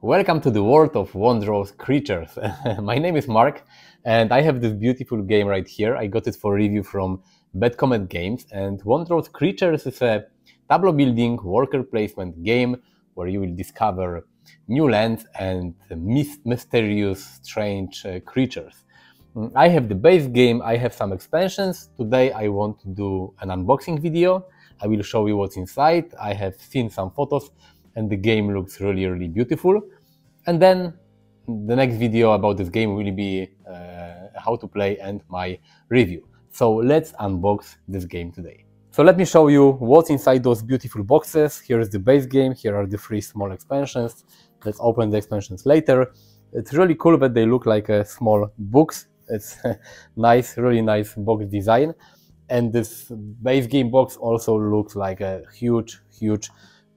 Welcome to the world of Wondrous Creatures. My name is Mark, and I have this beautiful game right here. I got it for review from Bad Comet Games, and Wondrous Creatures is a tableau-building worker placement game where you will discover new lands and mysterious, strange creatures. I have the base game, I have some expansions. Today I want to do an unboxing video. I will show you what's inside. I have seen some photos and the game looks really beautiful. And then the next video about this game will be how to play and my review. So let's unbox this game today. So let me show you what's inside those beautiful boxes. Here is the base game, here are the 3 small expansions. Let's open the expansions later. It's really cool that they look like small books. It's nice, really nice box design. And this base game box also looks like a huge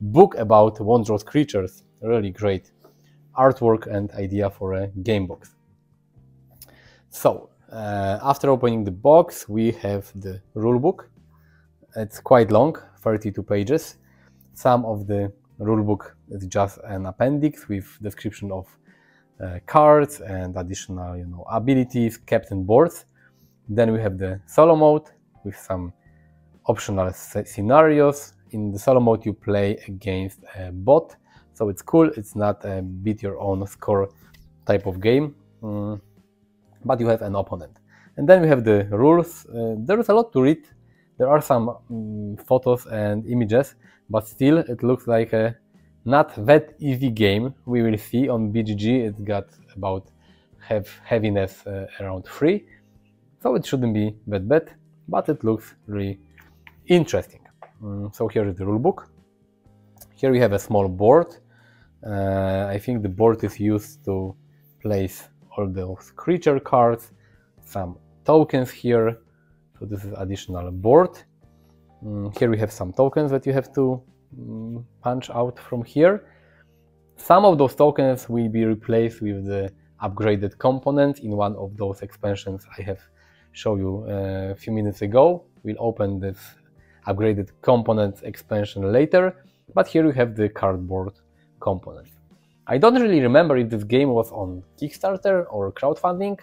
book about Wondrous Creatures. Really great artwork and idea for a game box. So after opening the box, we have the rulebook. It's quite long, 32 pages. Some of the rulebook is just an appendix with description of cards and additional abilities, captain boards. Then we have the solo mode with some optional scenarios. In the solo mode you play against a bot, so it's cool. It's not a beat your own score type of game, but you have an opponent. And then we have the rules. There is a lot to read. There are some photos and images, but still it looks like a not that easy game. We will see on BGG it's got about heaviness around 3, so it shouldn't be that bad, but it looks really interesting. So here is the rulebook. Here we have a small board. I think the board is used to place all those creature cards, some tokens here. So this is additional board. Here we have some tokens that you have to punch out from here. Some of those tokens will be replaced with the upgraded component in one of those expansions I have shown you a few minutes ago. We'll open this upgraded components expansion later, but here we have the cardboard component. I don't really remember if this game was on Kickstarter or crowdfunding,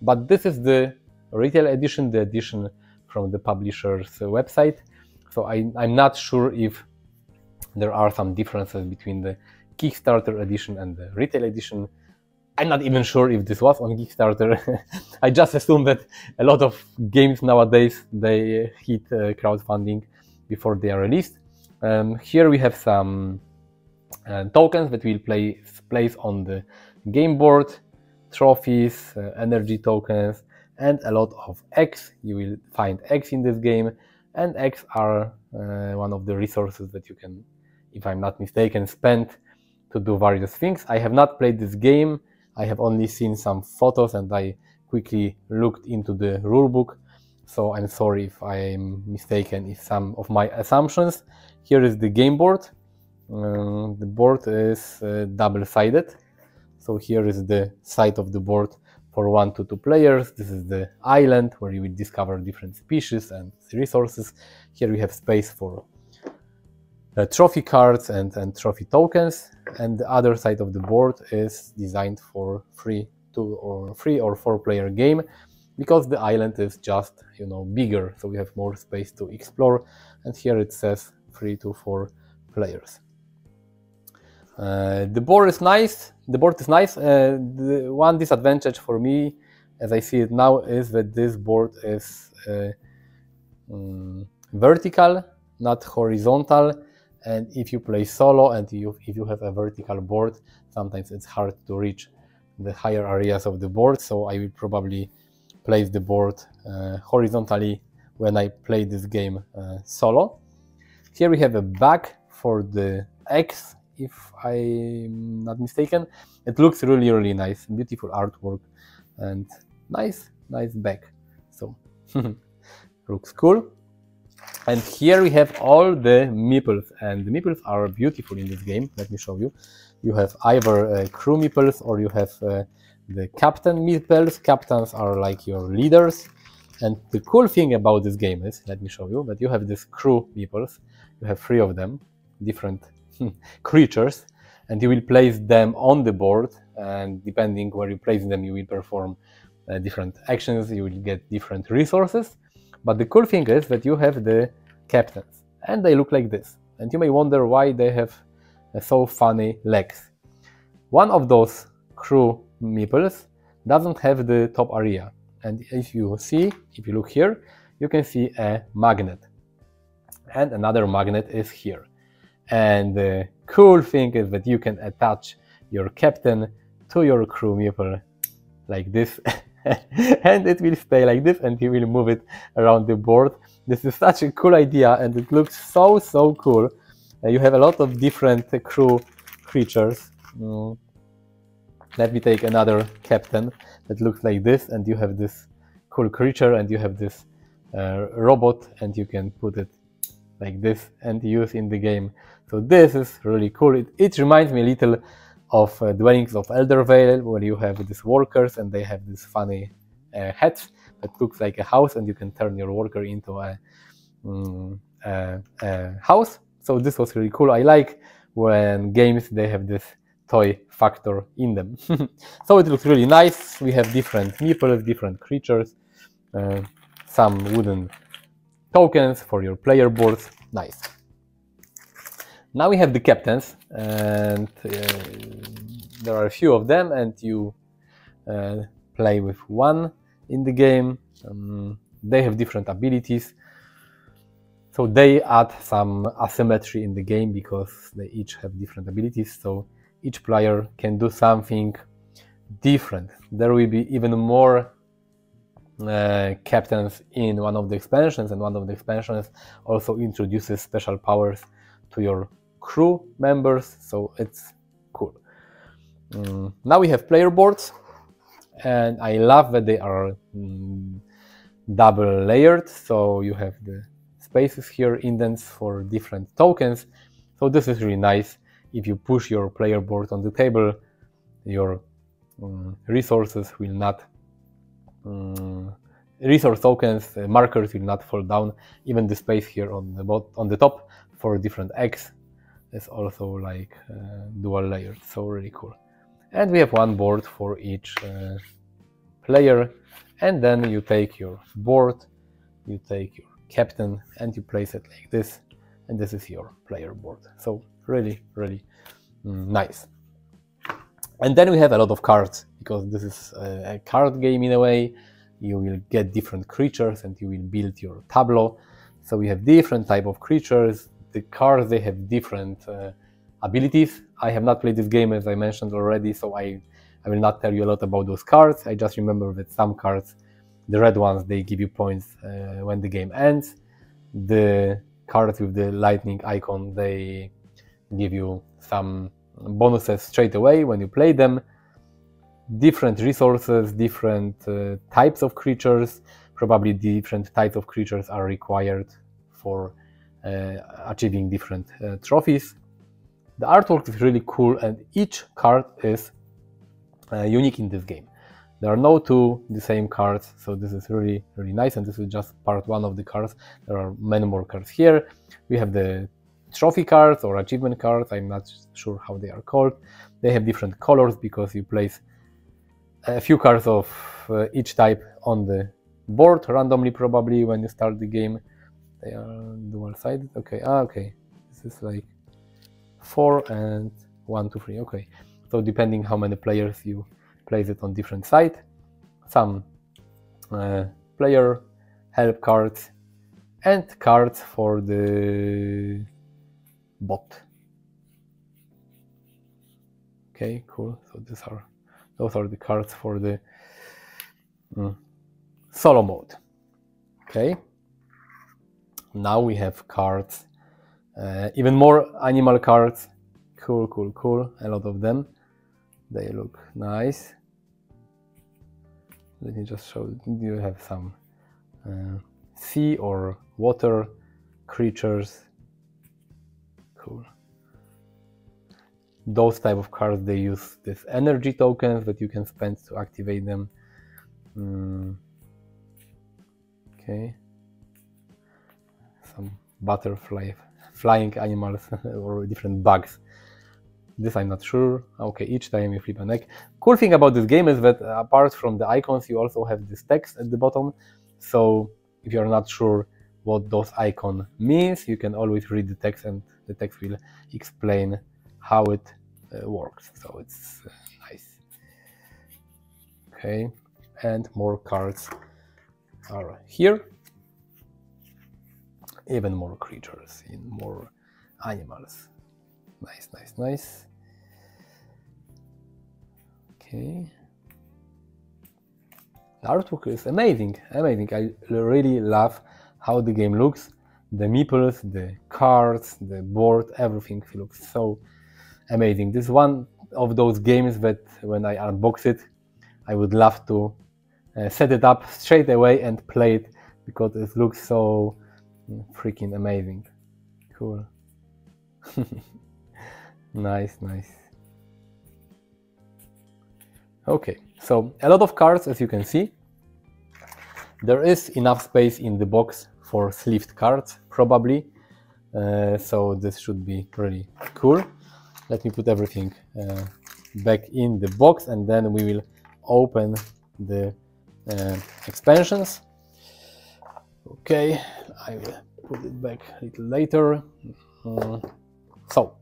but this is the retail edition, the edition from the publisher's website. So I'm not sure if there are some differences between the Kickstarter edition and the retail edition. I'm not even sure if this was on Kickstarter. I just assume that a lot of games nowadays, they hit crowdfunding before they are released. Here we have some tokens that we'll place on the game board, trophies, energy tokens, and a lot of eggs. You will find eggs in this game, and eggs are one of the resources that you can, if I'm not mistaken, spend to do various things. I have not played this game. I have only seen some photos and I quickly looked into the rulebook, so I'm sorry if I'm mistaken in some of my assumptions. Here is the game board. The board is double-sided, so here is the side of the board for 1 to 2 players. This is the island where you will discover different species and resources. Here we have space for trophy cards and trophy tokens, and the other side of the board is designed for 3 or 4 player game, because the island is just bigger, so we have more space to explore. And here it says 3 to 4 players. The board is nice. The one disadvantage for me, as I see it now, is that this board is vertical, not horizontal. And if you play solo and if you have a vertical board, sometimes it's hard to reach the higher areas of the board. So I will probably place the board horizontally when I play this game solo. Here we have a bag for the eggs, if I'm not mistaken. It looks really nice, beautiful artwork and nice bag. So looks cool. And here we have all the meeples, and the meeples are beautiful in this game. Let me show you. You have either crew meeples or you have the captain meeples. Captains are like your leaders. And the cool thing about this game is, let me show you, that you have this crew meeples. You have 3 of them, different creatures. and you will place them on the board, and depending where you place them, you will perform different actions, you will get different resources. But the cool thing is that you have the captains, and they look like this. And you may wonder why they have so funny legs. One of those crew meeples doesn't have the top area. And if you look here, you can see a magnet. And another magnet is here. And the cool thing is that you can attach your captain to your crew meeple like this. And it will stay like this, and you will move it around the board. This is such a cool idea, and it looks so cool. You have a lot of different crew creatures. Let me take another captain that looks like this, and you have this cool creature, and you have this robot, and you can put it like this and use in the game. So this is really cool. It reminds me a little of Dwellings of Eldervale, where you have these workers and they have this funny hats that looks like a house, and you can turn your worker into a house. So this was really cool. I like when games they have this toy factor in them. So it looks really nice. We have different meeples, different creatures, some wooden tokens for your player boards. Nice. Now we have the captains, and there are a few of them, and you play with one in the game. They have different abilities, so they add some asymmetry in the game because they each have different abilities, so each player can do something different. There will be even more captains in one of the expansions, and one of the expansions also introduces special powers to your crew members, so it's cool. Now we have player boards, and I love that they are double layered, so you have the spaces here, indents for different tokens. So this is really nice. If you push your player board on the table, your resources will not resource tokens, markers will not fall down. Even the space here on the top for different eggs is also like dual layered, so really cool. And we have one board for each player, and then you take your board, you take your captain, and you place it like this, and this is your player board. So really nice. And then we have a lot of cards, because this is a card game in a way. You will get different creatures and you will build your tableau. So we have different type of creatures. The cards, they have different abilities. I have not played this game, as I mentioned already, so I will not tell you a lot about those cards. I just remember that some cards, the red ones, they give you points when the game ends. The cards with the lightning icon, they give you some bonuses straight away when you play them. Different resources, different types of creatures. Probably different types of creatures are required for achieving different trophies. The artwork is really cool, and each card is unique in this game. There are no two the same cards, so this is really nice, and this is just part one of the cards. There are many more cards here. We have the trophy cards or achievement cards, I'm not sure how they are called. They have different colors because you place a few cards of each type on the board randomly, probably when you start the game. They are dual-sided. Okay, okay. This is like 4 and 1, 2, 3. Okay, so depending how many players you place it on different side. Some player help cards and cards for the bot. Okay, cool. So those are the cards for the solo mode. Okay. Now we have cards, even more animal cards. Cool. A lot of them. They look nice. Let me just show you. Have some sea or water creatures. Cool. Those type of cards, they use this energy tokens that you can spend to activate them. Okay. Some butterfly, flying animals or different bugs. This I'm not sure. Okay, each time you flip an egg. Cool thing about this game is that apart from the icons, you also have this text at the bottom. So if you're not sure what those icons means, you can always read the text, and the text will explain how it works. So it's nice. Okay, and more cards are here. Even more creatures, in more animals. Nice, nice, nice. Okay. The artwork is amazing, amazing. I really love how the game looks. The meeples, the cards, the board, everything looks so amazing. This is one of those games that when I unbox it, I would love to set it up straight away and play it, because it looks so freaking amazing. Cool. Nice, nice. Okay, so a lot of cards, as you can see. There is enough space in the box for sleeved cards, probably. So this should be really cool. Let me put everything back in the box, and then we will open the expansions. Okay, I will put it back a little later. So,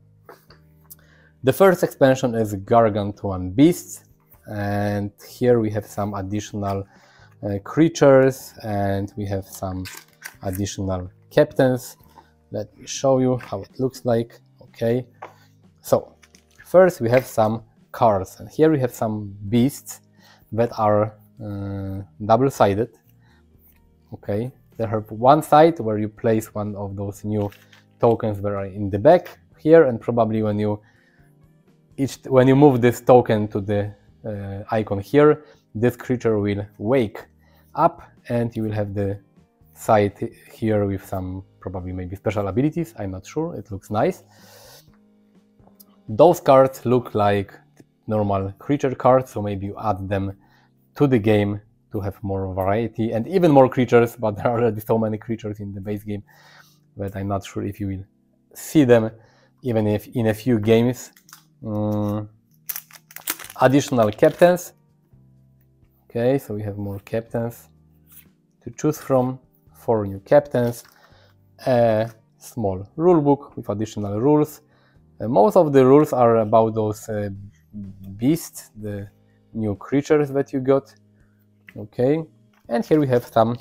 the first expansion is Gargantuan Beasts, and here we have some additional creatures, and we have some additional captains. Let me show you how it looks like. Okay, so first we have some cards, and here we have some beasts that are double-sided. Okay, they have one side where you place one of those new tokens that are in the back here, and probably when you move this token to the icon here, this creature will wake up, and you will have the side here with some probably maybe special abilities. I'm not sure. It looks nice. Those cards look like normal creature cards, so maybe you add them to the game to have more variety and even more creatures, but there are already so many creatures in the base game that I'm not sure if you will see them, even if in a few games. Additional captains. Okay, so we have more captains to choose from, 4 new captains, a small rule book with additional rules. Most of the rules are about those beasts, the new creatures that you got. Okay, and here we have some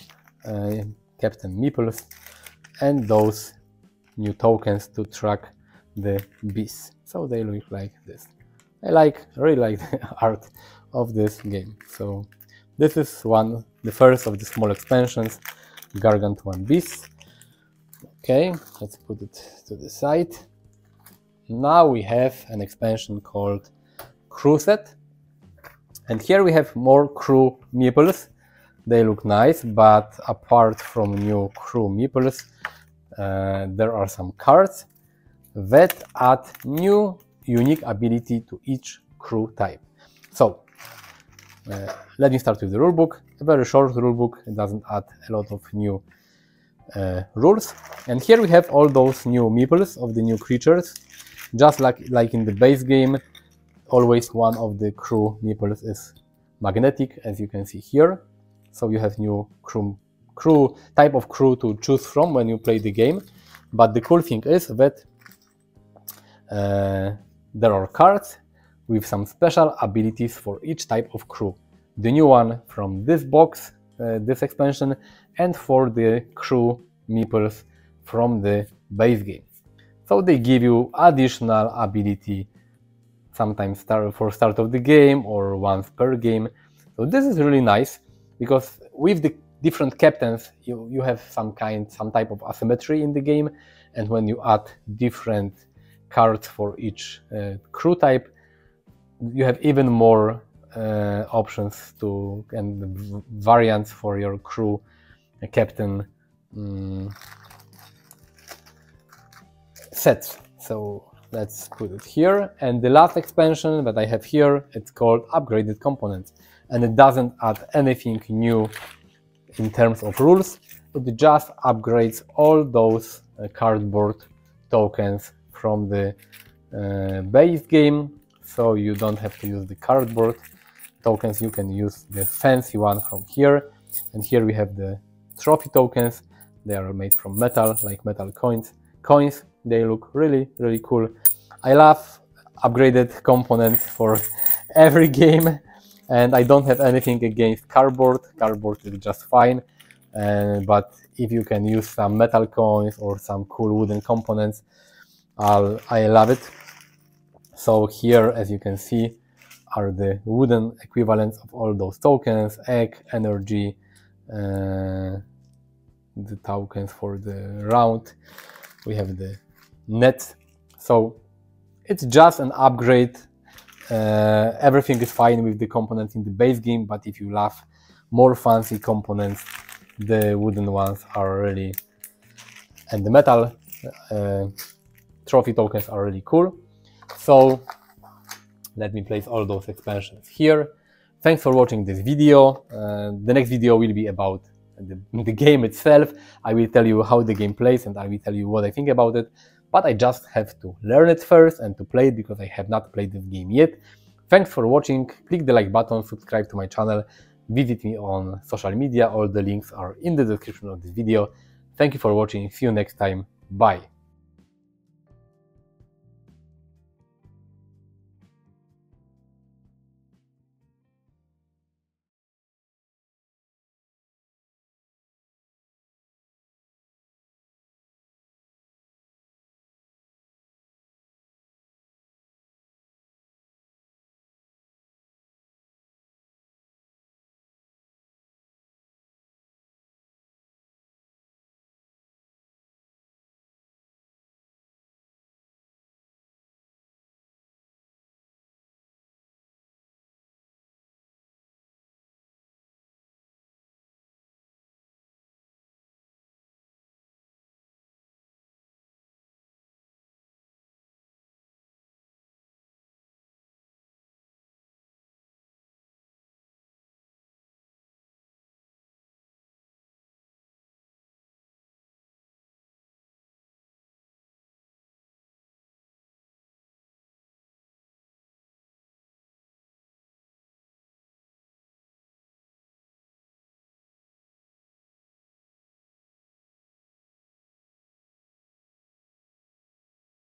Captain Meeples and those new tokens to track the beasts. So they look like this. I really like the art of this game. So this is the first of the small expansions, Gargantuan Beasts. Okay, let's put it to the side. Now we have an expansion called Crew Set. And here we have more crew meeples. They look nice, but apart from new crew meeples, there are some cards that add new unique ability to each crew type. So let me start with the rulebook. A very short rulebook. It doesn't add a lot of new rules. And here we have all those new meeples of the new creatures. Just like in the base game, always one of the crew meeples is magnetic, as you can see here. So you have new type of crew to choose from when you play the game. But the cool thing is that there are cards with some special abilities for each type of crew. The new one from this box, this expansion, and for the crew meeples from the base game. So they give you additional ability, sometimes for start of the game or once per game. So this is really nice, because with the different captains you have some type of asymmetry in the game, and when you add different cards for each crew type, you have even more options and variants for your crew captain sets. So let's put it here. And the last expansion that I have here, it's called Upgraded Components, and it doesn't add anything new in terms of rules. It just upgrades all those cardboard tokens from the base game, so you don't have to use the cardboard tokens, you can use the fancy one from here. And here we have the trophy tokens. They are made from metal, like metal coins. They look really, really cool. I love upgraded components for every game, and I don't have anything against cardboard. Cardboard is just fine, but if you can use some metal coins or some cool wooden components, I love it. So here, as you can see, are the wooden equivalents of all those tokens: egg, energy, the tokens for the round. We have the net. So it's just an upgrade. Everything is fine with the components in the base game, but if you love more fancy components, the wooden ones are really, and the metal trophy tokens are really cool. So let me place all those expansions here. Thanks for watching this video. The next video will be about the game itself. I will tell you how the game plays and I will tell you what I think about it. But I just have to learn it first and to play it because I have not played this game yet. Thanks for watching. Click the like button, subscribe to my channel, visit me on social media. All the links are in the description of this video. Thank you for watching. See you next time. Bye.